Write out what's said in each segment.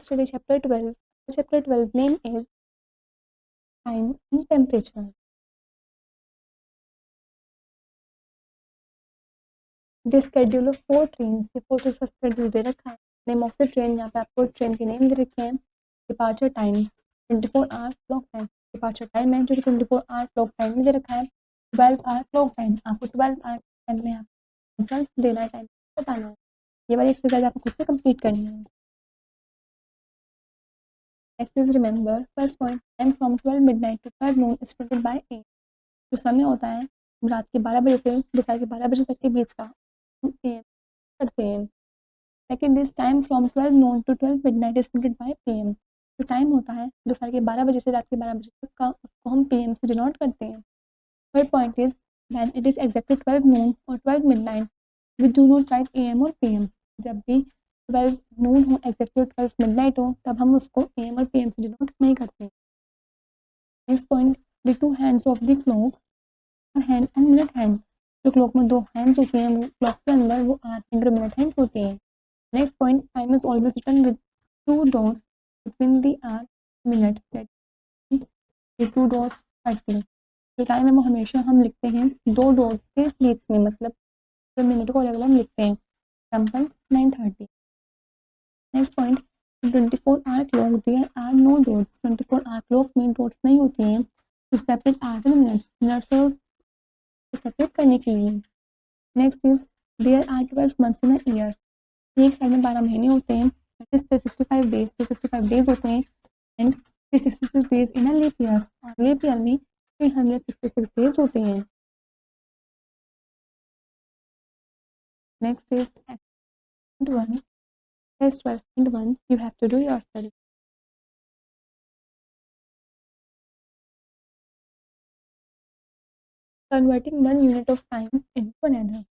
study chapter 12. Chapter 12 name is time and temperature. The schedule of 4 trains. ये 4 trains का schedule दे रखा है. Name of the train, यहाँ पे आपको ट्रेन के नेम दे रखे हैं. Departure time 24 hours clock time. Departure time है जो कि 24 hour clock time में दे रखा है. 12 hour clock time, आपको 12 hour time में आपको आंसर देना है, टाइम बताना है. ये वाली एक्सरसाइज आपको खुद से कंप्लीट करनी है. Next is remember. First point, time from 12 midnight to 12 noon is noted by 8. जो समय होता है रात के 12 बजे से दोपहर के 12 बजे तक के बीच का AM करते हैं. Second is time from 12 noon to 12 midnight is noted by PM. जो टाइम होता है दोपहर के 12 बजे से रात के 12 बजे तक का, उसको हम PM से डिनोट करते हैं. Third point is when it is exactly 12 noon और 12 midnight we do not write AM और PM. जब भी 12 noon हो एग्जैक्टली 12 midnight हो तब हम उसको AM और PM से डिनोट नहीं करते. Next point, the two hands of the clock hand and minute hand. जो क्लॉक में 2 हैंड्स होते हैं वो क्लॉक के अंदर वो आवर हैंड और मिनट हैंड होते हैं. Next point, time is always written with 2 dots between the hour minute. ये 2 dots 30. जो टाइम है वो हमेशा हम लिखते हैं 2 डॉट्स के प्लेस में, मतलब तो मिनट को अलग अलग लिखते हैं. Example 9:30. Next point, 24 hour clock there are no dots. 24 hour clock में डॉट्स नहीं होती हैं. To separate hours and minutes, minutes और सेपरेट करने के लिए. Next is there are 12 months in a year. एक साल में 12 महीने होते हैं. 365 डेज, 365 डेज होते हैं. And 366 days in a leap year, और लीप ईयर में 366 डेज होते हैं. Next is 1 test 12.1. You have to do yourself. Converting one unit of time into another.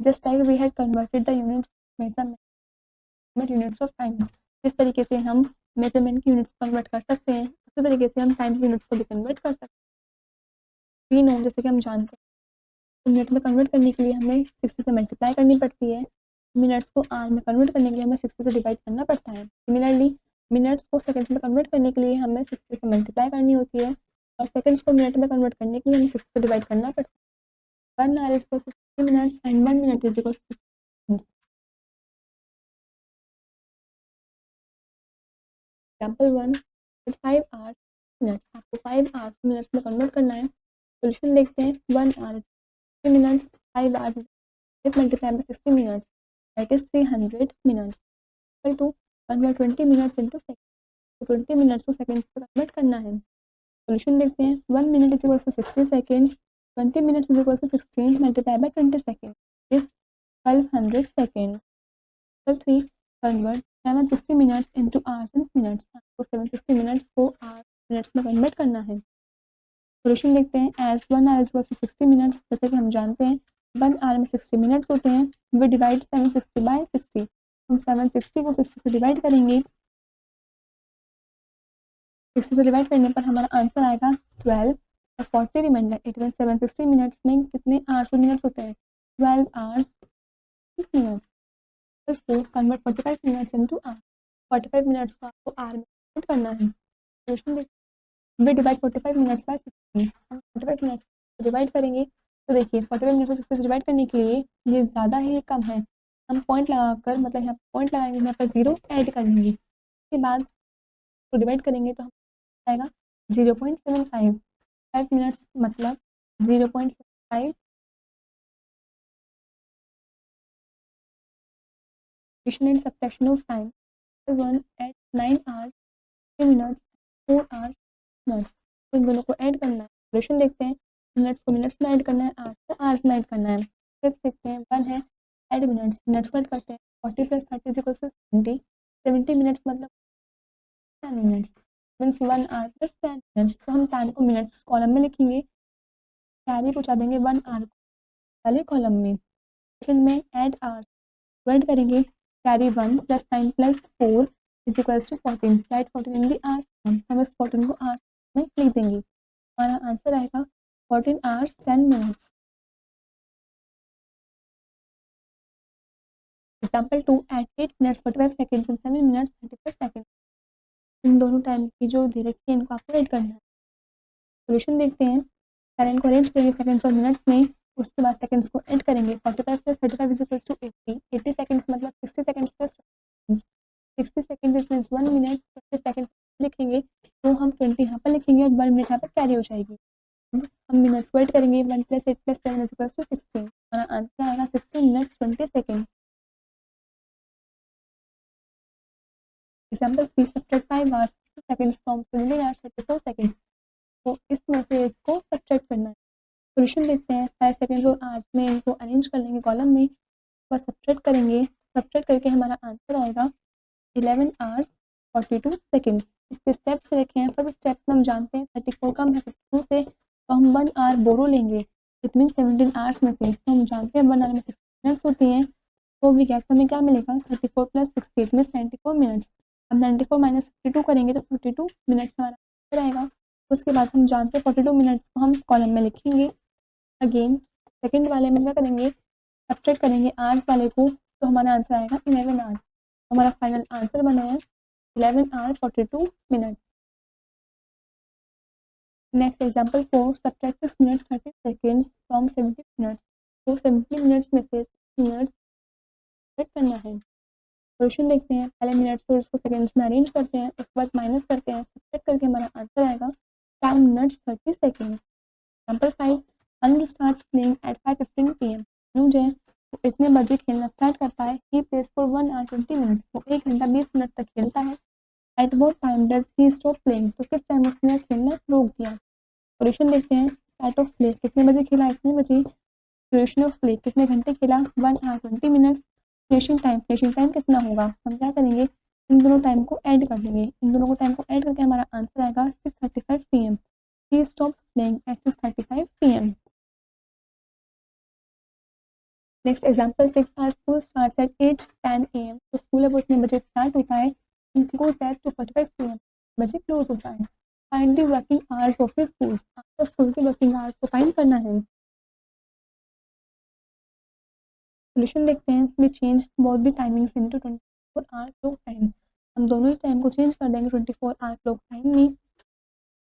Just like we had converted the units measurement units of time. जिस तरीके से हम measurement की units convert कर सकते हैं उसी तरीके से हम टाइम की यूनिट्स को भी कन्वर्ट कर सकते हैं. वी नो, जैसे कि हम जानते हैं मिनट में कन्वर्ट करने के लिए हमें 60 से मल्टीप्लाई करनी पड़ती है. मिनट्स को आवर में कन्वर्ट करने के लिए हमें 60 से डिवाइड करना पड़ता है. सिमिलरली मिनट्स को सेकंड्स में कन्वर्ट करने के लिए हमें 60 से मल्टीप्लाई करनी होती है, और सेकंड्स को मिनट में कन्वर्ट करने के लिए हमें 60 से डिवाइड करना पड़ता है. 1 hour is equal to 60 minutes and 1 minute is equal to 60 seconds. Example 1, 5 hours minute. आपको 5 hours मिनट्स में कन्वर्ट करना है. सोल्यूशन देखते हैं. 1 hour 60 minutes, 5 hours multiply by 60 minutes, that is 300 minutes. Equal to convert 20 minutes into seconds. तो 20 minutes को seconds में convert करना है. सोल्यूशन देखते हैं. 1 minute is equal to 60 seconds, 20 minutes is equal to 16 multiplied by 20 seconds is 1200 seconds. 3, convert 760 minutes into hours and minutes. आपको 760 minutes को hours minutes में कन्वर्ट करना है. सोल्यूशन देखते हैं. As 1 hour is equal to 60 minutes, जैसे कि हम जानते हैं 1 hour में 60 मिनट्स होते हैं. We divide 760 by 60. हम 760 को 60 से डिवाइड करेंगे. 60 से डिवाइड करने पर हमारा आंसर आएगा 12 और 40 रिमाइंडर. इट मीन 760 मिनट्स में कितने आवर्स और मिनट्स होते हैं? 12 आवर्स 6 मिनट्स. तो convert 45 minutes into hour. 45 minutes को आपको आवर में कन्वर्ट करना है. सोल्यूशन देखिए. We divide 45 minutes by 60. हम 45 मिनट्स को डिवाइड करेंगे तो देखिए 45 मिनट को 60 से डिवाइड करने के लिए ये ज़्यादा है, ये कम है. हम पॉइंट लगाकर, मतलब यहाँ पॉइंट लगाएंगे, यहाँ पर 0 ऐड कर लेंगे. उसके बाद तो डिवाइड करेंगे तो हम आएगा 0.75. 5 मिनट्स मतलब 0.75. addition and subtraction of time. 1 at 9 hours 3 minutes 4 hours minutes. तो इन दोनों को ऐड करना है. सोल्यूशन देखते हैं. मिनट्स को मिनट्स में ऐड करना है, आवर्स को आवर्स में ऐड करना है. देख सकते हैं 1 है ऐड मिनट्स, मिनट्स को ऐड करते हैं. 40 + 30 = 70. 70 मिनट्स मतलब 10 मिनट्स मीन्स 1 hour + 10 मिनट्स. तो हम टाइम को मिनट्स कॉलम में लिखेंगे, कैरी पहुँचा देंगे 1 hour वाले कॉलम में. सेकंड में ऐड आवर्स ऐड करेंगे. Carry 1 + 9 + 4 is equals to 14. Right 14 in the hours. हम इस 14 को आवर्स में लिख देंगे. हमारा आंसर आएगा 14 hours 10 minutes. Example 2, at 8 minutes 45 seconds and 7 minutes 35 seconds. इन दोनों टाइम की जो दे रखी है इनको आपको ऐड करना है। सोल्यूशन देखते हैं। पहले इनको अरेंज करेंगे सेकंड्स और मिनट्स में, उसके बाद सेकंड्स को ऐड करेंगे। 45 plus 35 is equals to 80। 80 seconds मतलब 60 seconds plus 60 second is means 1 minute. 20 second लिखेंगे तो हम 20 यहाँ पर लिखेंगे और 1 मिनट यहाँ पर कैरी हो जाएगी। हम मिनट्स को ऐड करेंगे। 1 plus 8 plus 7 is equals to 16। हमारा आंसर आएगा 16 minutes 20 second. Example 3 subtract 5 hours 2 seconds from 70 hours 34 seconds. तो इसमें से इसको सब्ट्रैक्ट करना है। सोल्यूशन देखते हैं। 5 सेकंड्स और आवर्स में इनको अरेंज कर लेंगे कॉलम में, बस सब्ट्रैक्ट करेंगे। सब्ट्रैक्ट करके हमारा आंसर आएगा 11 आवर्स 42 सेकंड्स। इसके स्टेप्स रखे हैं। फर्स्ट स्टेप्स में हम जानते हैं 34 कम है 52 से, तो हम 1 आवर बोरो लेंगे। इट मीन 17 आवर्स में से, तो हम जानते हैं 1 आवर में 60 मिनट्स होती हैं, तो वी गेट हमें क्या मिलेगा 34 प्लस 60 मीन्स 94 मिनट्स। हम 94 माइनस 52 करेंगे तो 42 मिनट्स हमारा आंसर आएगा। उसके बाद हम जानते हैं 42 मिनट्स को हम कॉलम में लिखेंगे। अगेन सेकंड वाले में क्या करेंगे, सब्ट्रैक्ट करेंगे आवर्स वाले को, तो हमारा आंसर आएगा 11 आवर्स। हमारा फाइनल आंसर बना है 11 hour 42 minutes. Next example 4 subtract 6 minutes 30 seconds from 70 minutes. तो 70 मिनट्स में से 6 मिनट्स सब्ट्रैक्ट करना है। सोल्यूशन देखते हैं। पहले मिनट्स को उसको सेकंड्स में अरेंज करते हैं, उसके बाद माइनस करते हैं, सब्ट्रैक्ट करके हमारा आंसर आएगा 10 minutes 30 seconds. Example 5 Anu starts playing at 5:15 PM। अनु जो है वो इतने बजे खेलना स्टार्ट करता है। ही प्लेस फॉर 1 आवर 20 मिनट्स। वो 1 घंटा 20 मिनट तक खेलता है। At what time does he stop playing. तो किस टाइम उसने खेलना रोक दिया। सोल्यूशन देखते हैं। स्टार्ट ऑफ प्ले कितने बजे खेला, इतने बजे। ड्यूरेशन ऑफ प्ले कितने घंटे खेला, 1 आवर 20 मिनट्स। फिनिशिंग टाइम कितना होगा, हम क्या करेंगे इन दोनों टाइम को ऐड कर देंगे। इन दोनों को टाइम को ऐड करके हमारा आंसर आएगा 6:35 PM। He stops playing at 6:35 PM। Next example 6 hour school starts at 8:10 AM। तो स्कूल अब उतने बजे स्टार्ट होता है, क्लोज एट 2:45 PM बजे क्लोज होता है। Find the working hours of his school. आपको स्कूल के वर्किंग आवर्स को फाइंड करना है। सोल्यूशन देखते हैं। We change both the timings into 24 hour clock time. हम दोनों ही टाइम को चेंज कर देंगे 24 आवर क्लॉक टाइम में।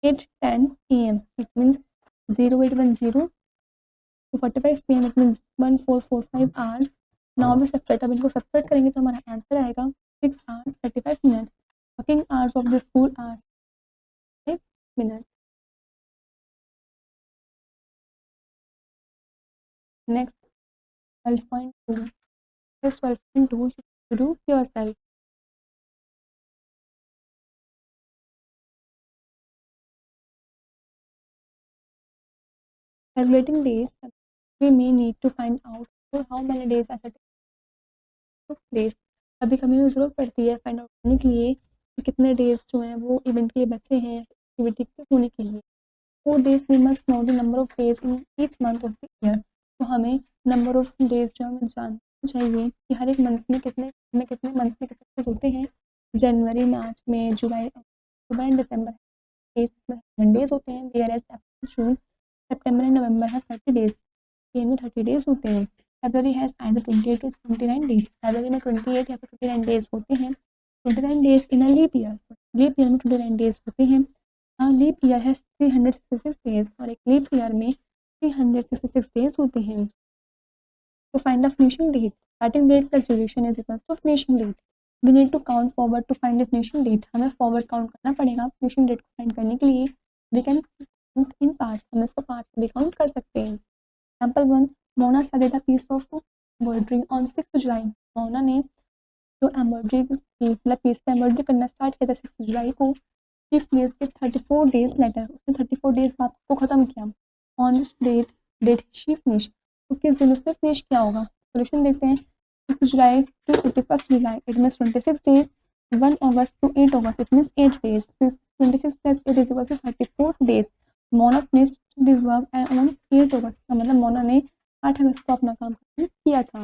8:10 AM it means 0810 to 45 PM it means 1445 hours. Now we subtract. अब इनको सब्ट्रैक्ट करेंगे तो हमारा आंसर आएगा 6 hours 35 minutes. Working hours of the school hours 5 minutes. Next 12.2 this 12.2 you have to do yourself. Calculating days, we may need to find out for how many days a certain took place. कभी कभी हमें ज़रूरत पड़ती है find out करने के लिए कि कितने डेज जो हैं वो इवेंट के लिए बचे हैं एक्टिविटी के होने के लिए। 4 days we must know the number of days in each month of the year। तो हमें नंबर ऑफ डेज जो हमें जानना चाहिए कि हर एक मंथ में कितने मंथ में कितने डेज होते हैं। जनवरी मार्च में जुलाई अक्टूबर एंड दिसंबर डेज होते हैं। Where as April June September and November है 30 डेज। इनमें 30 डेज होते हैं। February has either 28 to 29 days. फरवरी में 28 या फिर 29 डेज होते हैं। 29 days in a leap year. Leap year में 29 डेज होते हैं। लीप ईयर है 366 डेज और एक लीप ईयर में 366 डेज होते हैं। तो find the finishing date. Starting date plus duration is equals to finishing date. We need to count forward to find the finishing date. हमें फॉरवर्ड काउंट करना पड़ेगा फिनिशिंग डेट को फाइंड करने के लिए। We can count in parts. हम इसको parts में भी काउंट कर सकते हैं। Example 1 Mona started a piece of embroidery on 6 July. Mona ने जो एम्ब्रॉयडरी की मतलब पीस पे एम्ब्रॉयडरी करना स्टार्ट किया था 6 जुलाई को। She finished it 34 days later. उसने 34 डेज बाद को ख़त्म किया। On which date she finish. तो किस दिन उसने फिनिश किया होगा। सोल्यूशन देखते हैं। 6 July to 31 July it means 26 days. 1 August to 8 August it means 8 days. 26 plus 8 is equal to 34 days. Mona finished this work on 8 August. का मतलब मोना ने 8 अगस्त को अपना काम खत्म किया था।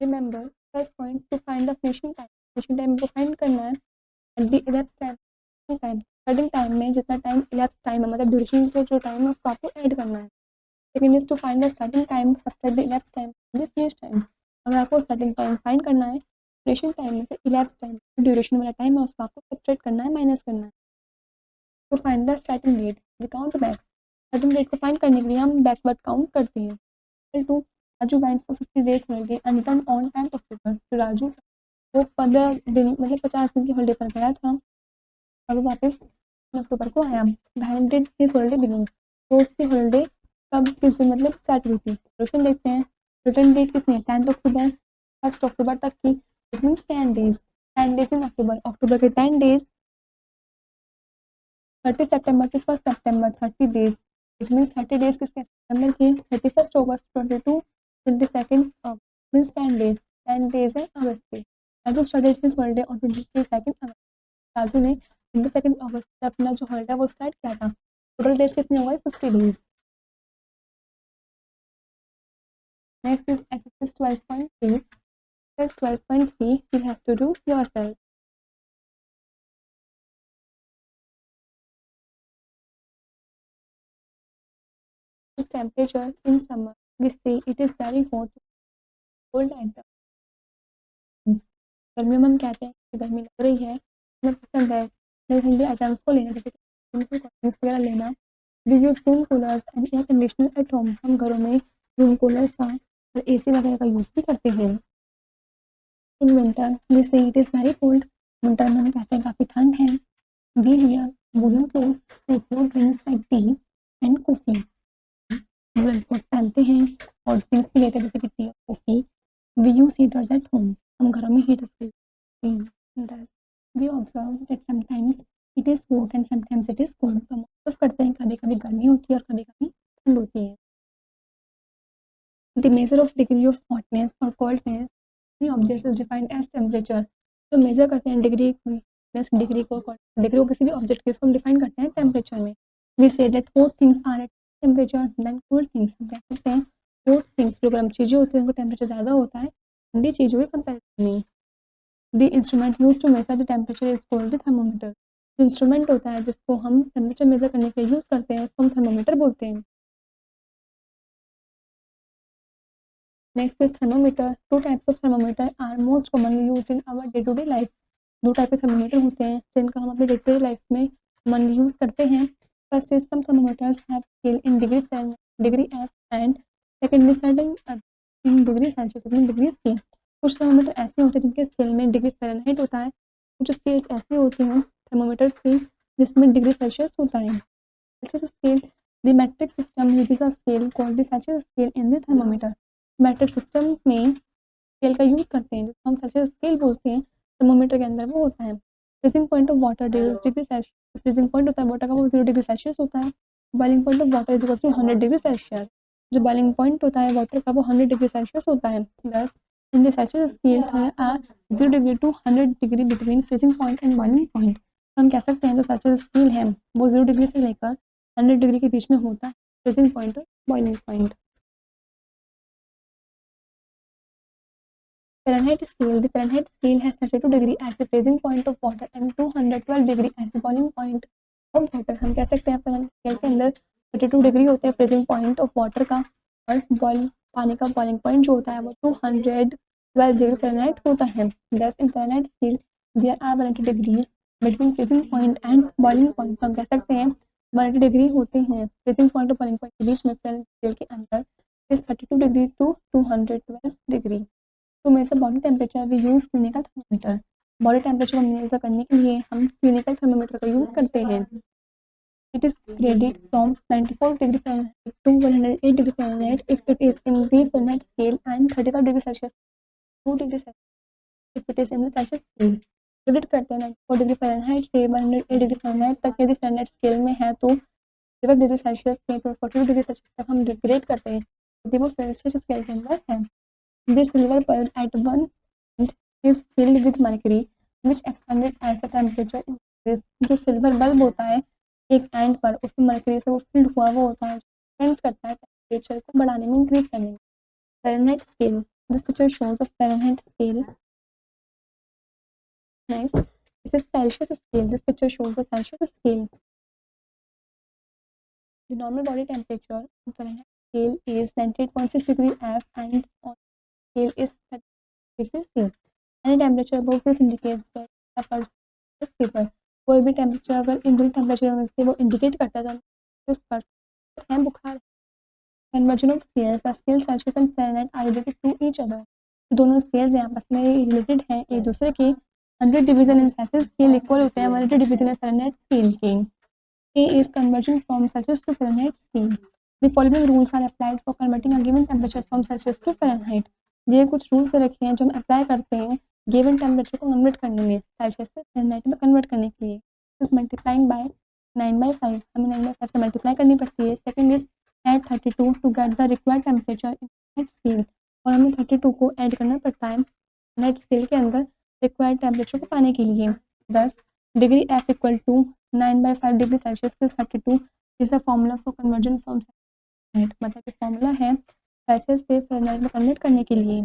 Remember first point two find the finishing time. Finishing time को फाइंड करना है। At the elapse time starting time में जितना टाइम इलेप्स टाइम है मतलब ड्यूरेशन के जो टाइम है उसको आपको ऐड करना है। Second is to find the starting time subtract the elapse time the finish time. अगर आपको स्टार्टिंग टाइम फाइंड करना है ड्यूरेशन टाइम में से इलैप्स टाइम, ड्यूरेशन वाला टाइम है उसको आपको सब्ट्रैक्ट करना है, माइनस करना है। To find the starting date we count back, starting date को फाइंड करने के लिए हम बैकवर्ड काउंट करते हैं। Two Raju went for 50 days holiday and return on 10 October. तो राजू वो 15 दिन मतलब 50 दिन की हॉलीडे पर गया था और वो वापस अक्टूबर को आया। When did his holiday begin, तो उसकी हॉलीडे कब किस दिन मतलब स्टार्ट हुई थी। क्वेश्चन देखते हैं। रिटर्न डेट कितनी है 10 अक्टूबर, 1 अक्टूबर तक की, it means 10 days. 10 days in October, अक्टूबर के 10 डेज। 30 सितंबर टू 1 सितंबर 30 डेज, इट मीन्स 30 डेज किसके सितंबर के। 31 अगस्त 22 22 मीन्स 10 डेज, 10 डेज है अगस्त के। Raju started his holiday on 22 अगस्त, राजू ने 22 अगस्त से अपना जो हॉलीडे वो स्टार्ट किया था। टोटल डेज कितने हो गए 50 days. Next is exercise 12.3, exercise 12.3 you have to do yourself. The temperature in summer, we say it is very hot, cold at the, गर्मियों में हम कहते हैं कि गर्मी लग रही है, हमें पसंद है ठंडे ठंडे आइटम्स को लेना, जैसे कि कोल्ड ड्रिंक्स वगैरह लेना। We use room coolers and air conditioner at home, हम घरों में रूम कूलर्स का और एसी वगैरह का यूज़ भी करते हैं। In winter we say it is very cold, winter में हम कहते हैं काफ़ी ठंड है। We wear woollen clothes like cold drinks like tea and coffee, woollen coat पहनते हैं और ड्रिंक्स भी लेते हैं जैसे कि टी और coffee. We use heaters at home, हम घरों में heaters use. We observe that sometimes it is hot and sometimes it is cold, तो हम ऑब्जर्व करते हैं कभी कभी गर्मी होती है और कभी कभी ठंड होती है। The measure of degree of hotness और coldness in objects is defined as temperature, तो मेजर करते हैं डिग्री डिग्री को, डिग्री को किसी भी ऑब्जेक्ट के हम डिफाइन करते हैं टेम्परेचर में। We say that hot things are at temperature then cold things, हम कह सकते हैं हॉट थिंग्स जो गर्म चीज़ें होती हैं उनका टेम्परेचर ज़्यादा होता है ठंडी चीज़ों के कंपेरिजन में। The instrument use to measure the temperature is called the thermometer, जो इंस्ट्रूमेंट होता है जिसको हम टेम्परेचर मेजर करने के लिए यूज़ करते हैं उसको हम थर्मोमीटर बोलते हैं। Next is thermometer. Two types of thermometer are most commonly use in our day to day life, दो टाइप के थर्मोमीटर होते हैं जिनका हम अपने डे टू डे लाइफ में कॉमनली यूज करते हैं। First is some thermometers have scale in degree degree F and secondly certain in degree Celsius, in degree C. कुछ थर्मोमीटर ऐसे होते हैं जिनके स्केल में डिग्री फ़ारेनहाइट होता है, कुछ स्केल्स ऐसे होते हैं थर्मोमीटर की जिसमें डिग्री सेल्सियस होता है। Celsius scale, the metric system uses a scale called the Celsius scale in the thermometer, metric system में स्केल का यूज़ करते हैं जिसको हम सेल्सियस स्केल बोलते हैं, थर्मोमीटर के अंदर वो होता है। Freezing point of water 0 degree Celsius, freezing point होता है वाटर का वो 0 डिग्री सेल्सियस होता है। Boiling point of water is equal to 100 degree Celsius, जो बॉइलिंग पॉइंट होता है वाटर का वो 100 डिग्री सेल्सियस होता है। Thus in the Celsius scale are 0 degree to 100 degree between freezing point and boiling point, हम कह सकते हैं जो सेल्सियस स्केल है वो 0 डिग्री से लेकर 100 डिग्री के बीच में होता है, फ्रीजिंग पॉइंट और boiling point. Fahrenheit scale. The Fahrenheit scale has 32 degree as the freezing point of water and 212 degree as the boiling point of water. हम कह सकते हैं Fahrenheit scale के अंदर 32 डिग्री होते हैं freezing point of water का, और बॉइल पानी का boiling point जो होता है वो 212 डिग्री Fahrenheit होता है। Thus in Fahrenheit scale there are 180 degrees between freezing point and boiling point. हम कह सकते हैं 180 डिग्री होते हैं freezing point और boiling point के बीच में Fahrenheit scale के अंदर is 32 degree to 212 degree. To measure body temperature we use clinical thermometer, body temperature को मेजर करने के लिए हम क्लिनिकल थर्मोमीटर का यूज़ करते हैं। It is graded from 94 degree Fahrenheit to 108 degree Fahrenheit if it is in the Fahrenheit scale and 35 degree Celsius 2 degree Celsius if it is in the Celsius scale. Graded करते हैं 94 degree Fahrenheit से 108 degree Fahrenheit तक, यदि Fahrenheit scale में है तो 35 degree Celsius से 42 degree Celsius तक हम ग्रेड करते हैं यदि वो सेल्सियस स्केल के अंदर है। The silver bulb at one end is filled with mercury, which expanded as the temperature increases. जो सिल्वर बल्ब होता है एक एंड पर उसमें मरकरी से वो फिल्ड हुआ वो होता है, एक्सपेंड करता है टेम्परेचर को बढ़ाने में, इंक्रीज करने में। Fahrenheit scale. This picture shows a Fahrenheit scale. Next, this is Celsius scale. This picture shows the Celsius scale. The normal body temperature on Fahrenheit scale is 98.6 degree F and on scale is 30 degree C. Any temperature above this indicates that a person is fever. कोई भी temperature अगर इन दोनों temperature में से वो indicate करता है तो उस पर्सन है बुखार। Conversion of scales, the scale Celsius and Fahrenheit are related to each other. दोनों स्केल्स हैं आपस में रिलेटेड हैं एक दूसरे के। 100 division in Celsius scale equal होते हैं 100 डिवीजन इन फ़ारेनहाइट स्केल के। A is conversion from Celsius to Fahrenheit scale. The following rules are applied for converting a given temperature from Celsius to Fahrenheit. ये कुछ rules रखे हैं जो हम apply करते हैं गिवन टेम्परेचर को कन्वर्ट करने में सेल्सियस से फ़ारेनहाइट में कन्वर्ट करने के लिए। इस मल्टीप्लाइंग बाय 9/5, हमें 9/5 से मल्टीप्लाई करनी पड़ती है। Second is add 32 to get the required temperature in net scale, और हमें 32 को ऐड करना पड़ता है नेट स्केल के अंदर रिक्वायर्ड टेम्परेचर को पाने के लिए। 10 degree F equal to 9/5 degree Celsius to 32 is a formula for conversion from Fahrenheit, मतलब कि फॉर्मूला है सेल्सियस से फ़ारेनहाइट में कन्वर्ट करने के लिए।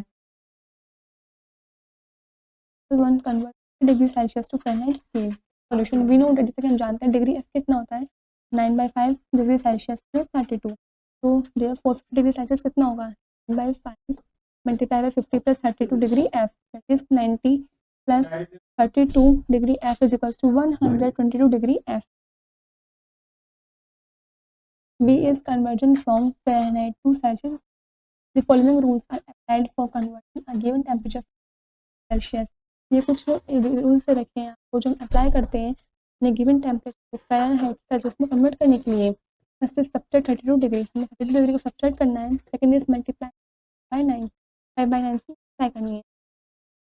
One convert degree Celsius to Fahrenheit scale solution we know, जैसे कि हम जानते हैं डिग्री एफ कितना होता है 9/5 डिग्री सेल्सियस प्लस 32, तो देयर 450 डिग्री सेल्सियस कितना होगा 9/5 multiply by 50 plus 32 degree F, that is 90 plus 32 degree F is equals to 122 degree F. B is conversion from Fahrenheit to Celsius. The following rules are applied for converting a given temperature Celsius. ये कुछ rules से रखे हैं आपको जो हम apply करते हैं अपने गिवन टेम्परेचर को फ़ारेनहाइट सेल्सियस में कन्वर्ट करने के लिए। फर्स्ट इज सब्ट्रैक्ट 32 डिग्री, हमें 32 डिग्री को सब्ट्रैक्ट करना है। सेकंड इज मल्टीप्लाई बाय 9, 5/9 से मल्टीप्लाई करनी है।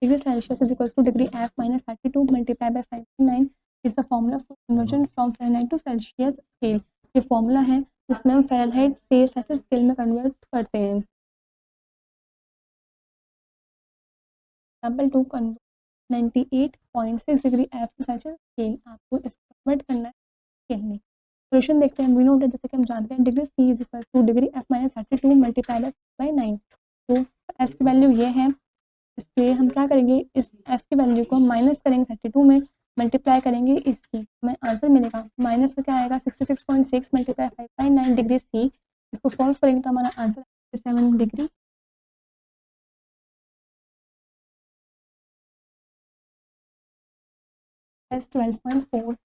Degree Celsius is equals to degree F minus 32 multiply by 5/9 is the formula for conversion from Fahrenheit to Celsius scale. ये formula है जिसमें हम फ़ारेनहाइट से सेल्सियस स्केल में कन्वर्ट करते हैं। Example 2 convert 98.6 degree F two Celsius scale, आपको इसको कन्वर्ट करना है स्केल में। सॉल्यूशन देखते हैं। वी नो दैट, जैसे कि हम जानते हैं degree C is equal to degree F minus 32 multiply by 9, तो एफ की वैल्यू ये है, इसलिए हम क्या करेंगे इस एफ की वैल्यू को माइनस करेंगे 32 में, मल्टीप्लाई करेंगे इसकी, हमें आंसर मिलेगा माइनस का क्या आएगा 66.6 मल्टीप्लाई 5/9 डिग्री सी। इसको सॉल्व करेंगे तो हमारा answer 7 degree. Test 12.4.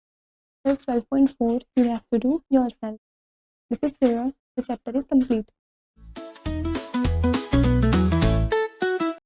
Test 12.4 you have to do yourself. This is where the chapter is complete.